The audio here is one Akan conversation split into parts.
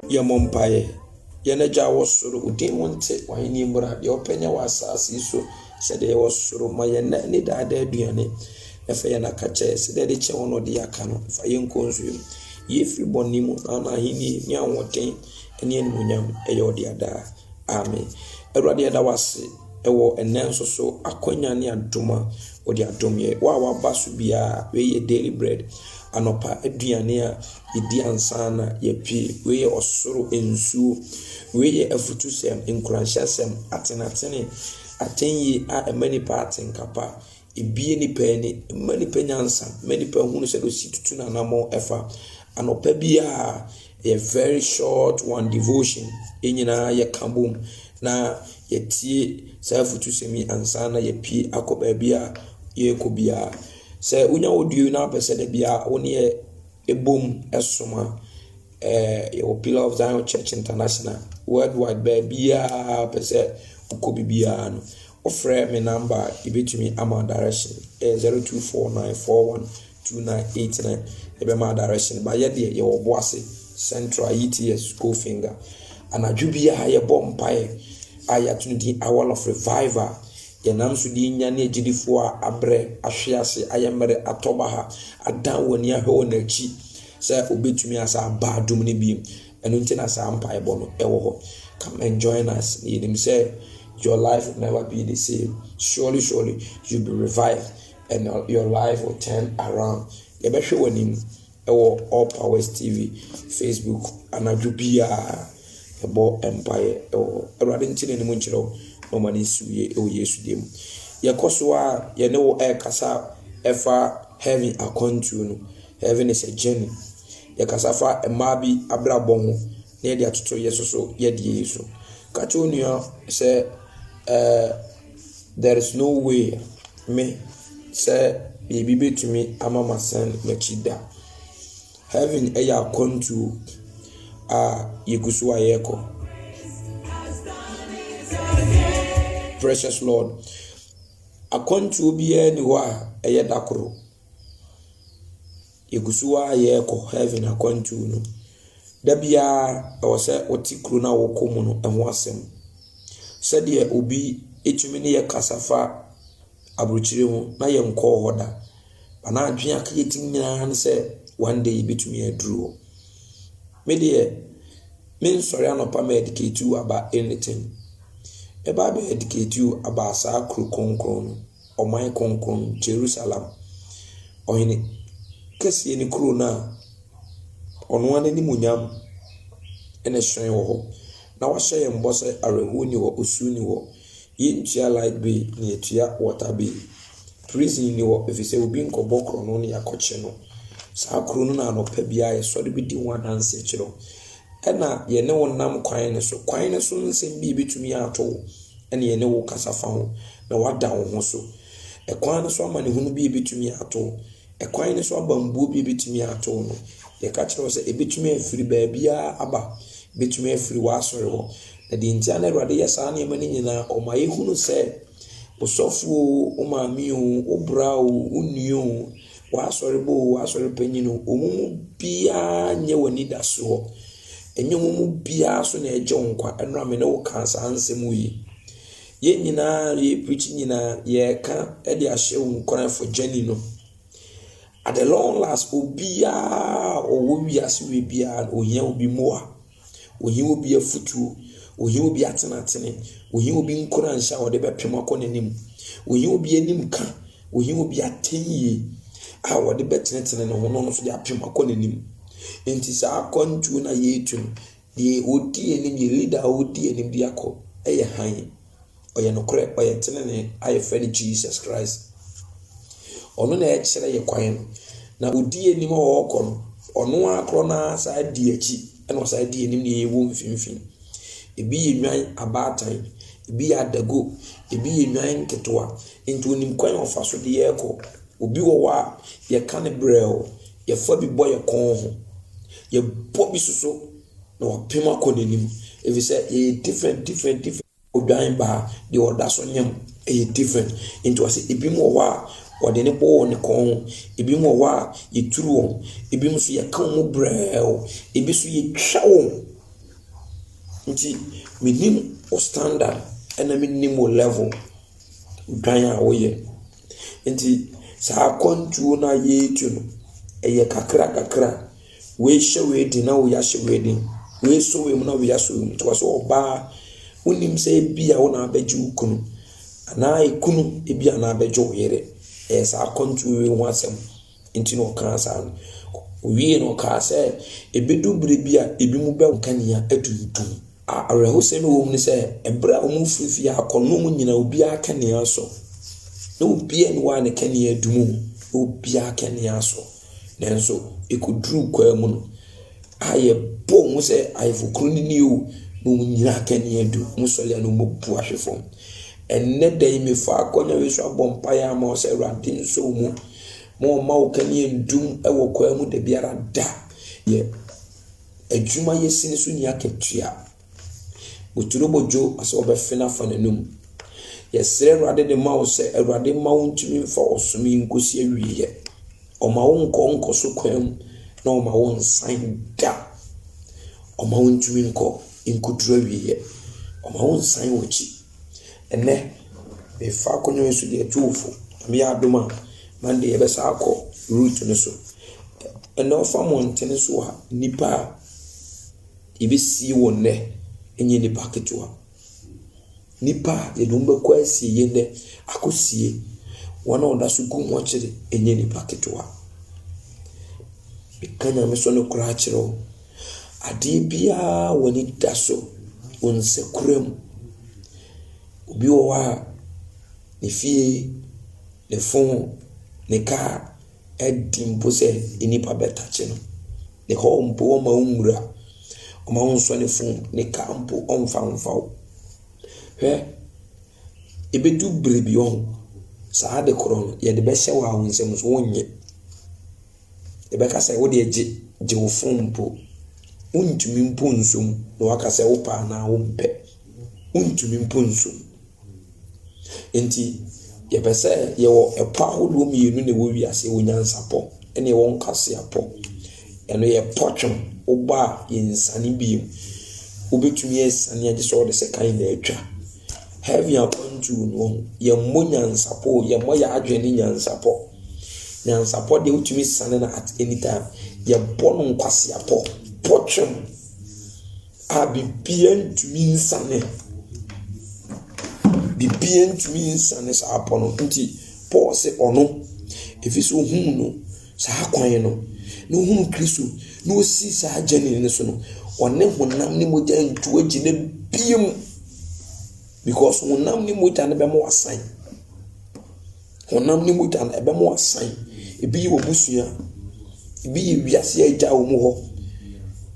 Yamompaye, Yanaja was soro, Udin wanted, why in Yimra, your penny was so, said they was soro, my any that there duane, if I na catch, said they chew no diacano, if I am consume. If you bonimu, Anna Hini, Yan Watain, and Yen Munyam, Ayodiada. Amen. Eradiada was ewo enenso so akonya ne adoma odi adomye wa basu bia we daily bread anopa aduane a edi ansana ye pie we osoro ensuo we afutusem enkuranhyasem atenatene atenyi a many part nkapa ebie ni pani many penyansa many pa hunu se do situtu na namo efa anopa bia a very short one devotion enyina ye kambum na yetie safutu semi ansana ye pie akoba bia ye kobia se unya odio na pese de bia woni e ebom esoma your Pillar of Zion Church International worldwide bia pese ukobi bia no ofre me number ibetumi ama direction 0249412989 ebe ma direction ba ye de ye oboase Central ETS School Finger anadwubia ye bompae ayatuni hour of revival yenam so di nyane agidifo a abre ahwease ayemere atoba ha adan woni ahwe na chi se obetumi asa ba dum ne bi enu ntina sa mpae bo no ewo ho come and join us yenim say your life will never be the same. Surely you'll be revived and your life will turn around. Yebehwe wanim ewo All Powers TV Facebook anadwubia ebo empire ewo erade ntine ne munchiro no mani suye ewo Yesu dem yekoso a ye ne wo kasa efa heaven akontu no. Heaven is a journey ye kasa fa emabi abrabon ho na ye de atoto yesoso ye de Yesu kacho nua say there is no way me say bibi betumi amama san machida. Heaven eya akontu yegusu ayeko. Precious Lord, akontu obiye ni wa eye dakoro yegusu ayeko. Heaven akontu no dabia ewose otikru na wokomu no eho asem said ye obi etumi ne ye kasafa abrochire ho na ye nko hoda bana adwen akayeti nyina ne se one day betumi aduro me de me sorry anopa me educate you about anything eba be educate you about sa kru konkon oman konkon Jerusalem ohini kesi ni kru na ono ane ni munyam ene hwen wo ho na wahye ye mbose arehu ni wo osu ni wo yintia light be ni etua water be prison ni wo efise obi nkobokro no ne yakoche no sa kru no na anopa bia ye so de bi di one dance chiro ena ye ne wonam kwan ne so nsem bi betumi ato ena ye ne wo kasafa ho na wada wo ho so ekwan ne so amane hunu bi betumi ato ekwan ne so abambuo bi betumi ato no ye ka kire se ebetumi afiri baabia aba betumi afiri wasore ho na di ntia na Awurade yesa na yemani nyina omaye hunu se osofu o maami o obra o unio wasore bo wasore panyino omumu bia nye wani da so enye omumu bia so na eje nkwa enra me ne wo kansa ansem yi ye nyina ye preach nyina ye ka e de ahye nkwa for journey no at the long last obia owo wiase we bia ohia obi moa ohia obi afutu ohia obi atenatene ohia obi nkora nsa wo de bepem akonanim ohia obi anim ka ohia obi atenyi a wo de betenetene no ho no so de apem akonanim enti sa akontu na yetu de odi enim ye leader odi enim de akọ eye han oye no kore oye tenene aye friend Jesus Christ ono na ekere ye kwan na odi enim o okọ ono akro na sa di achi eno sa di enim ne yewu mfimfin ebi ye nwan abatan ebi adago ebi ye nwan ketwa enti onim kwan ofa so de ye ekọ obi wo wa ye kan brel ye fa bi boy kon ho ye bobi suso na wapema konenim if say ye different odwan ba the order so nyam e different into ase ebi mo wa ode ne bo ne kon ebi mo wa ye turu ebi mo so ye kan mo brel ebi so ye twa nti minim o standard ena minim o level dwan a woyɛ nti saa kwantuo na yetu no ɛyɛ kakra we hyɛ we di na we ahyɛ we di we so we mu na we aso mu to so oba wonim sɛ bi a wo na abɛgye ukunu ana ikunu ebi ana abɛgye wo yere saa kwantuo we ho asɛm nti no ka saa no owie no ka sɛ ebedu bere bi a ebi mu bɛ nkania atuntum areho sɛ no wo mu sɛ ebra wo mu fifi akɔno mu nyina obi akania so na obi en wa ne kania dumu obi akania so nanso ekuduru kwa mu no aye bo mu sɛ ayefokuru ni o no nyina akania du musɔle no mobu ahwefo enne dai me fa akɔnya we so abompa ya ma sɛ Awurade nso mu mo ma wo kania ndum ɛwɔ kwa mu da biara da ye adwuma yɛsini so nya ketua boturobojo aso obɛfena fa nanum yɛsrɛ Awurade de ma wo sɛ Awurade ma wo ntumi mfa osumi nkosi awiye ɔma wo nkɔ so kwam na ɔma wo nsan da ɔma wo ntumi nkɔ nkuturo awiye ɔma wo nsan wɔkyi ene be fa konyo so de tuufo me adoma man de yɛbɛsa akɔ route no so ene ofa montene so ha nipa ibisi wonne enye nipa ketewa nipa ye no mbekɔ asie ye ne akosie wana onda so gu mo kyere enye nipa ketewa bikanya me so no kura kyerɛ ade bia woni da so onse kuram obi wo wa ne fie ne fon ne ka edimpo se enipa betache no ne ho mpo o ma umura o ma unso ne fon ne ka mpo onfanfaw he ebedu brebi on saa de koro ye de be hye wa hunsem so wonye e be ka say wo de je wo fon mpo untumi mpo nsum no waka say wo pa na wo mpe untumi mpo nsum enti ye be say ye wo epa hodo mienu ne wo wiase wo nyansapɔ ene wo nkase apɔ eno ye potwon oba insani biem obetumi esani age so de se kan na atwa heavy upon to no ye monyansapɔ ye moya adwene nyansapɔ de utumi sane na at any time ye bono nkwase apɔ potwon abibien tumi nsane bibien tumi nsane sa apɔ no nti Paul se ono efiso hu no sa kwan no no hu Kristo no si sa agene ne so no one honam ne mogya ntu agine biem because honam ne mogya ne be mo asan honam ne mogya ne be mo asan ebi yi obusua ebi yi wiase agya wo mu ho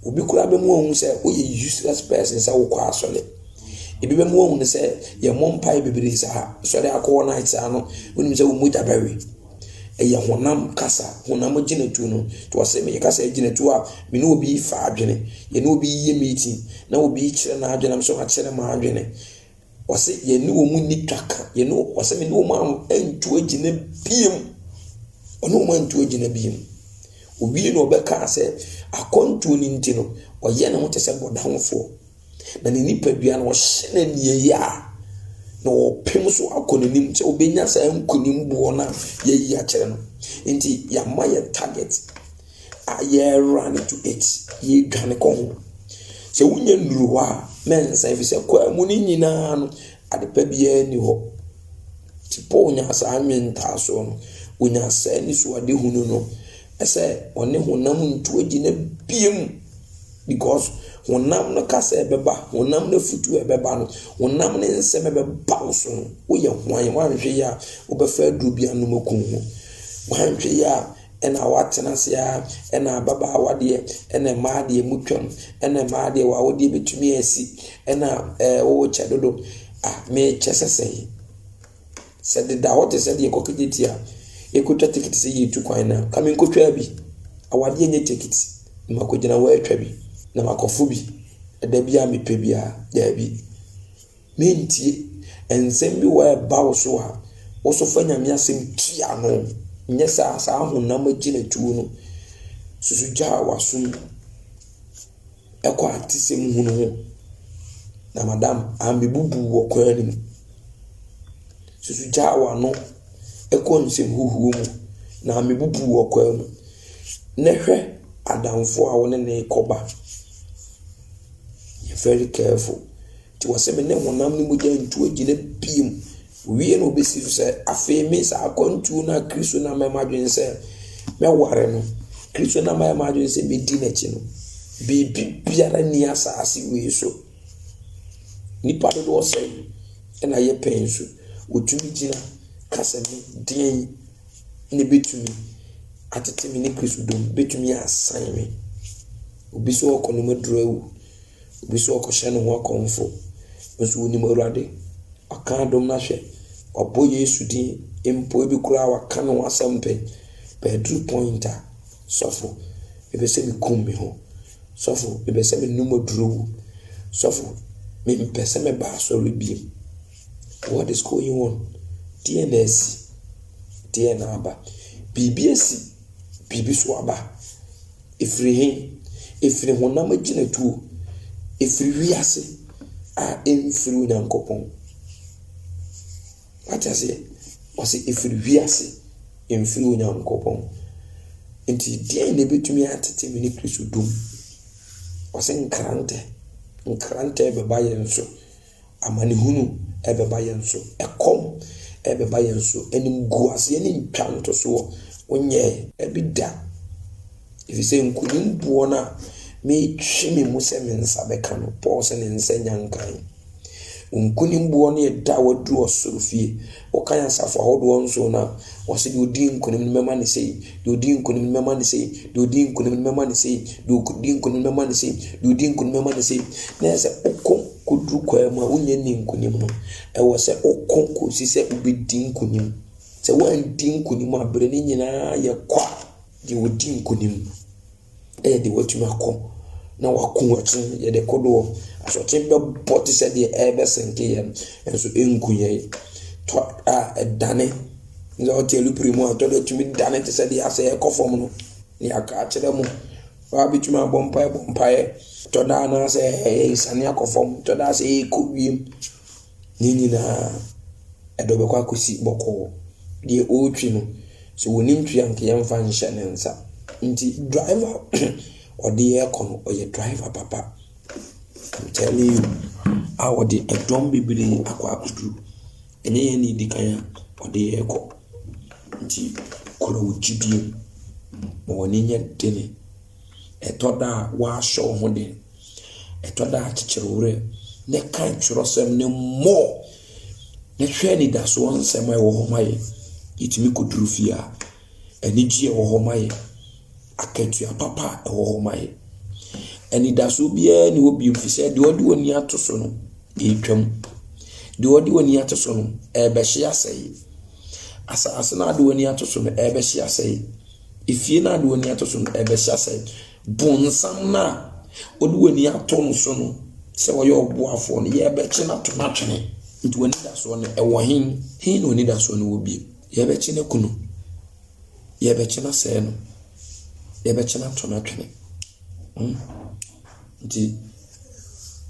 obi kura be mo hu se o ye useless person sa wo kwa asole ebi be mo hu ne se ye mompai bebere sa sori akọ night ano onim se wo mogya bawe eye honam kasa honam ginatu no to wase me kasa ginatu a me no obi fa adwene ye no obi ye meeting na obi kire na adwene am so ha kire ma adwene wase ye ni wo mu ni twaka ye no wase me no ma antu agina biem ono ma antu agina biem obi no obeka se akontu ni nti no oye na wote se bodanfo na ni nipa bia na wo hye na nie ya no pem so akonanim che obenya sa nkonim buo na ye yi a kire no nti ya maye target a ye run to it ye dwane ko ho se wunya nuru wa men sa fi se kwa mu ni nyina no adepa bia ni ho ti po nya sa anwenta so no unya sa ni so ade hunu no ese one honam ntu agina biem because honam no kasa ebeba honam no futu ebeba no honam ne nsem ebeba so no wo ye hwan wanhwe ya wo befa aduru bia no makun ho wanhwe ya ena watena se ya ena baba awade ena maade mutwam ena maade wa wode betumi asi ena wo chedodo me chesesei said da what said ye kokiti a ekuta ticket se ye tu kwan na kame nkotwa bi awade nye ticket makogina wa atwa bi na makofu bi da bia mepe bia da bi mentie ensem bi wa ba so a wo so fa nyame asem tia no nye sa honam agina tuo no susu ja wasum ekwa atisem hunu ho na madam amebubu wo kwan ni susu jawa no ekon se huhuo mu na amebubu wo kwan mu ne hwe adamfo a woni ne koba you very careful ti waseme ne honam ni mogya ntu agine biem wie no obesi se afemi sa akontu na Kristo na mamadwen se me ware no Kristo na mamadwen se bedi na chi no bibi biara ni asase we so nipa do se na ye pensu otumi gina kasemi den ne betumi atetemi ne Kristo dom betumi asan me obi so okono drawu obi so okohye no ho akonfo nso woni Awurade aka dom na hwe obo Yesu din empo bi kura waka no asampe bedru pointer sofo ebe se mi kum ho sofo ebe se mi numo drawu sofo me mpese me ba so rebi what is going on DNS DNA ba BBS bibi so aba efiri honam agina tu efiri wiase a emfiri Onyankopon atase wase efiri wiase emfiri Onyankopon enti die ne betumi atete mini Kristo dum wase nkrante beba yenso amane hunu ebeba yenso ekom ebeba yenso enim guase eni ntwanto so onye ebida ifise nkunim buona me twimi museme nsabeka no Paul se ne nsenya nkan nkunim buona ye da wadu osorofie okanya safo ahodo nso na wose de odi nkunim mema ne sei de odi nkunim mema ne sei de odi nkunim mema ne sei de odi nkunim mema ne sei de odi nkunim mema ne sei na se okon kodru kwa ma onye ni nkunim no e wo se okon ko si se obedi nkunim se wan di nkunim abere ni nyina ye kwa de odi nkunim de watuma akọ na wakun watin ye de kodo asotin be boti se de ebe senke ye enso enkunye to edane nza otelu primo to de tumi dane te se de ase ekofom no ni aka kire mu wa bituma bompae to da na se isane akofom to da se ekowiem nini na edobe kwa kosi boko de otwi no so wonim twa nke yemfa nhye ne nsa nti driver or the aircon or your driver papa I'm telling you how the don't be believe aqua kudu any need kaya or the aircon nti kola ujibi mo ninya dene etoda wa show ho de etoda achichirure ne kan churosem ne mo ne hwe ni da so onsem e wo ho maye itimi koduru fia eni gie wo ho maye aketua papa e wo ho maye eni da so bia ni obi mfise de odi woni atoso no etwam de odi woni atoso no e be hye asai asa na de woni atoso no e be hye asai ifie na de woni atoso no e be hye asai bonsam na odi woni aton so no se wo ye oboafo no ye be kye na to na twene nti woni da so no e wo hin no woni da so no obi ye be kye na kunu ye be kye na se no ye be kye na to na twene nti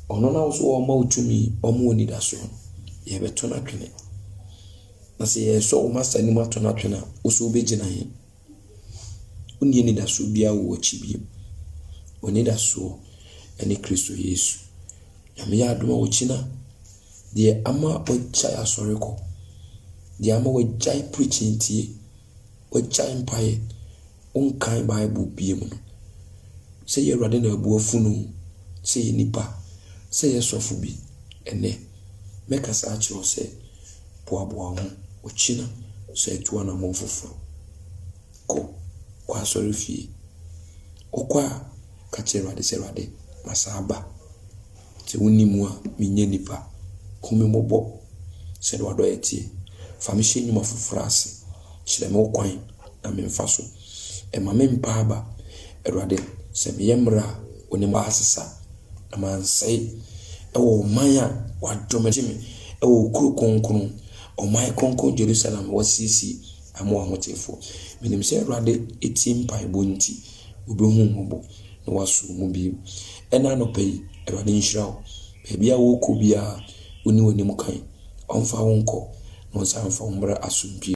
ono na wo so wo ma utumi o mo woni da so ye be to na twene na se ye so o master ni ma to na twene o so be gina hin oni ni da so bia wo chibi oni da so ene Kristo Yesu ya me ya doma wo china de ama o chai asoreko de ama wo chai preaching tie o chai mpae unkan Bible biem no se ye rade na abuafu no se ye nipa se ye sofu bi ene meka sa achiro se boaboa ho o china se tuwa na monfoforo ko kwa sori fie okwa ka cherade serade masaba te wonimu a menye nipa kome mobo se do ado etie famishe nyuma fofrase chire me okwan na memfa so e ma mempa aba erade se meyemra onima asesa na mansai e wo manya wadomejimi e wo kuru konkonu o mai konkon Jerusalem wasisi amo ahotefo menim se erade etimpa ibonti obehu mbo na wasu mu bi ena no pay erade nhirawo baabi a wokɔ bia woni w'anim kan ɔmfa wo nkɔ na ɔsan fa wo mmra asomdwie